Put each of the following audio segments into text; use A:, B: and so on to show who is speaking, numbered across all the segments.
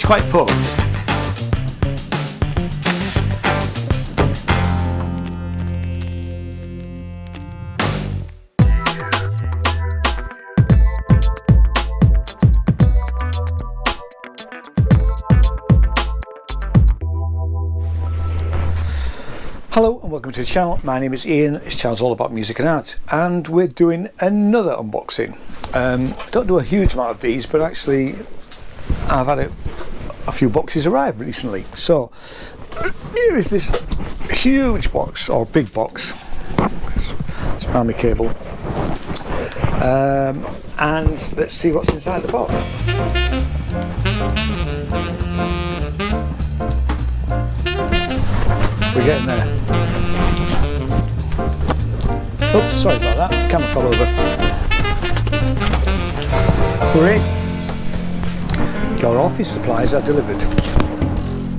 A: it's quite fun. Hello and welcome to the channel. My name is Ian. This channel's all about music and art, and we're doing another unboxing. I don't do a huge amount of these, but actually I've had a few boxes arrive recently. So here is this huge box, or big box. It's behind my cable. And let's see what's inside the box. We're getting there. Oops, sorry about that. Camera fell over. We're in. Your office supplies are delivered.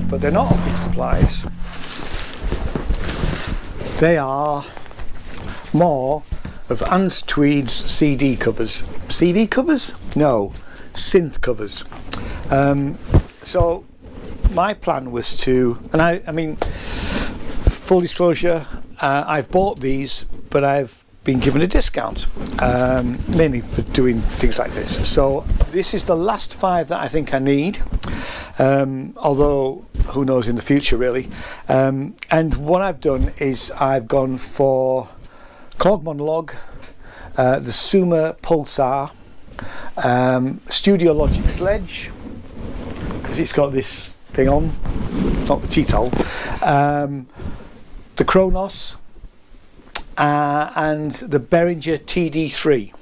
A: But they're not office supplies. They are more of Tweed's CD covers. CD covers? No. Synth covers. So my plan was to, and I mean, full disclosure, I've bought these, but I've been given a discount, mainly for doing things like this. So this is the last 5 that I think I need, although who knows in the future really. And what I've done is I've gone for Korg Monologue, the Sumer Pulsar, Studio Logic Sledge, because it's got this thing on, not the tea towel, the Kronos, and the Behringer TD3.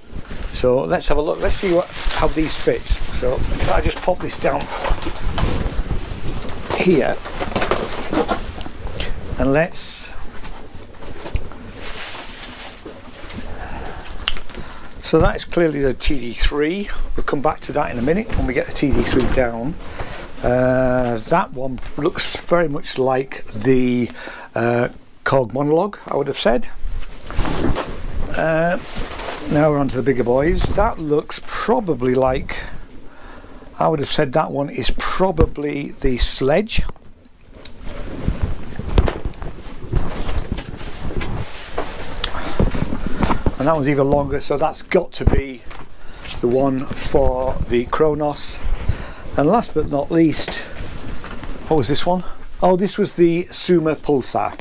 A: So let's have a look. Let's see how these fit. So if I just pop this down here, and let's. So that is clearly the TD3. We'll come back to that in a minute when we get the TD3 down. That one looks very much like the Korg Monologue, I would have said. Now we're on to the bigger boys. That looks probably like, I would have said that one is probably the Sledge. And that one's even longer, so that's got to be the one for the Kronos. And last but not least, what was this one? Oh, this was the Sumer Pulsar.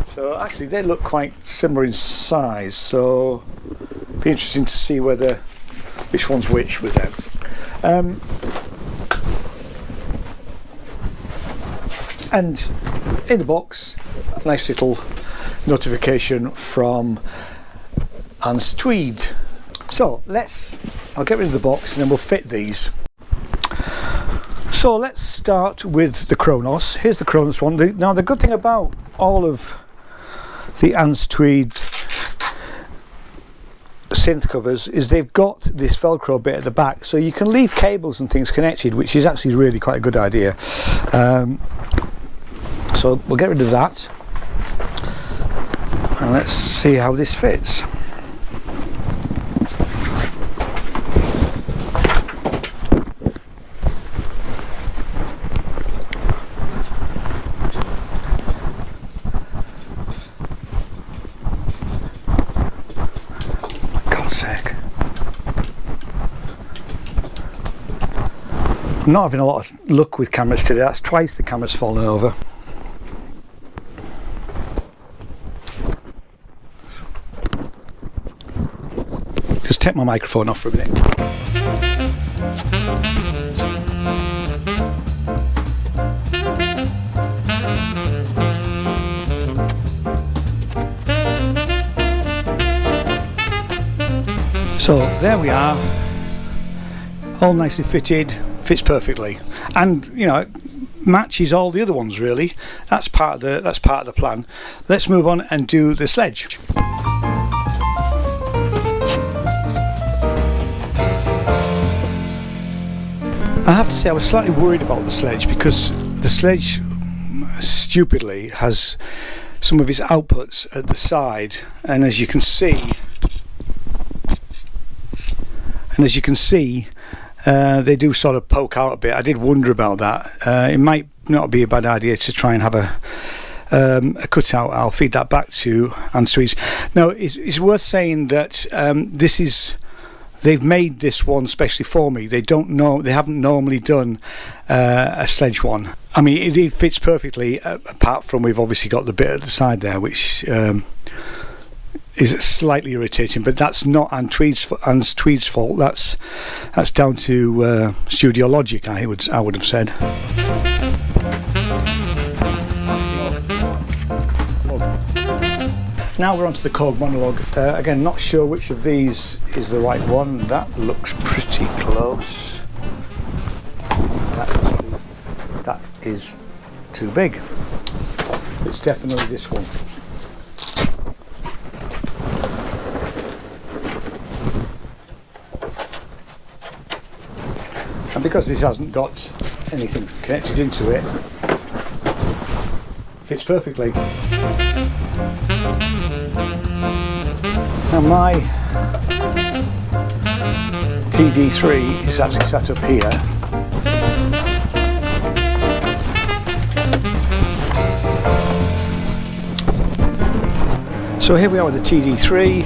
A: So actually they look quite similar in size, so it'd be interesting to see which one's which with them. And in the box, a nice little notification from Tweed. So I'll get rid of the box and then we'll fit these. So let's start with the Kronos. Here's the Kronos one. Now the good thing about all of the Tweed synth covers is they've got this Velcro bit at the back, so you can leave cables and things connected, which is actually really quite a good idea. So we'll get rid of that, and let's see how this fits. I'm not having a lot of luck with cameras today. That's twice the camera's fallen over. Just take my microphone off for a minute. So there we are, all nicely fitted. Fits perfectly, and you know, matches all the other ones really. That's part of the plan. Let's move on and do the Sledge. I have to say I was slightly worried about the Sledge, because the Sledge stupidly has some of its outputs at the side, and as you can see they do sort of poke out a bit. I did wonder about that. It might not be a bad idea to try and have a cutout. I'll feed that back to Tweeds. Now, it's worth saying that they've made this one specially for me. They haven't normally done a sledge one. I mean, it fits perfectly, apart from we've obviously got the bit at the side there, which is slightly irritating, but that's not Anne Tweed's fault. That's down to studio logic, I would have said. Now we're on to the Korg monologue. Again, not sure which of these is the right one. That looks pretty close. That is too big. It's definitely this one. And because this hasn't got anything connected into it, fits perfectly. Now my TD3 is actually sat up here. So here we are with the TD3.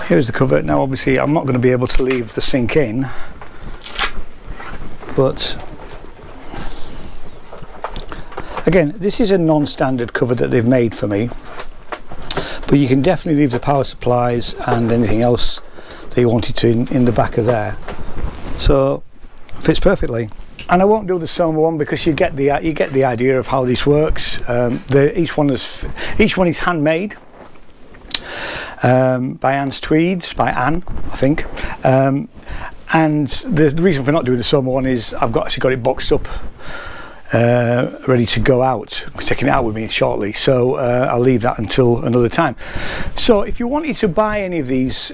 A: Here's the cover. Now obviously I'm not going to be able to leave the sync in, but again, this is a non-standard cover that they've made for me, but you can definitely leave the power supplies and anything else that you wanted to in the back of there. So fits perfectly. And I won't do the Soma one because you get the idea of how this works. Each one is handmade by Anne Tweed, by Anne, I think. And the reason for not doing the Soma one is I've actually got it boxed up, ready to go out. I'm taking it out with me shortly, so I'll leave that until another time. So if you wanted to buy any of these,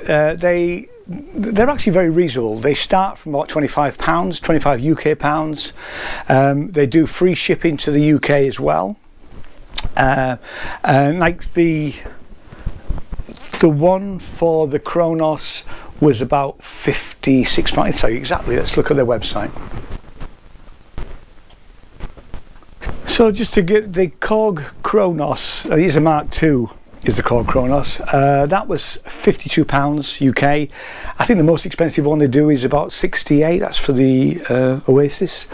A: they're actually very reasonable. They start from about £25, 25 UK pounds. They do free shipping to the UK as well. Like the one for the Kronos was about £56. I'll tell you exactly. Let's look at their website. So just to get the Korg Kronos, these are Mark II, is the Korg Kronos. That was £52 UK. I think the most expensive one they do is about 68. That's for the Oasis.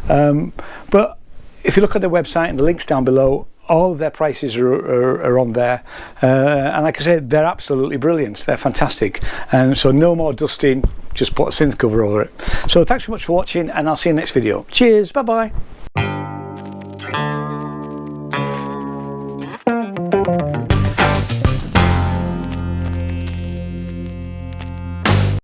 A: But if you look at their website and the links down below, all of their prices are on there. And like I said, they're absolutely brilliant. They're fantastic. And so no more dusting, just put a synth cover over it. So thanks so much for watching, and I'll see you in the next video. Cheers, bye bye.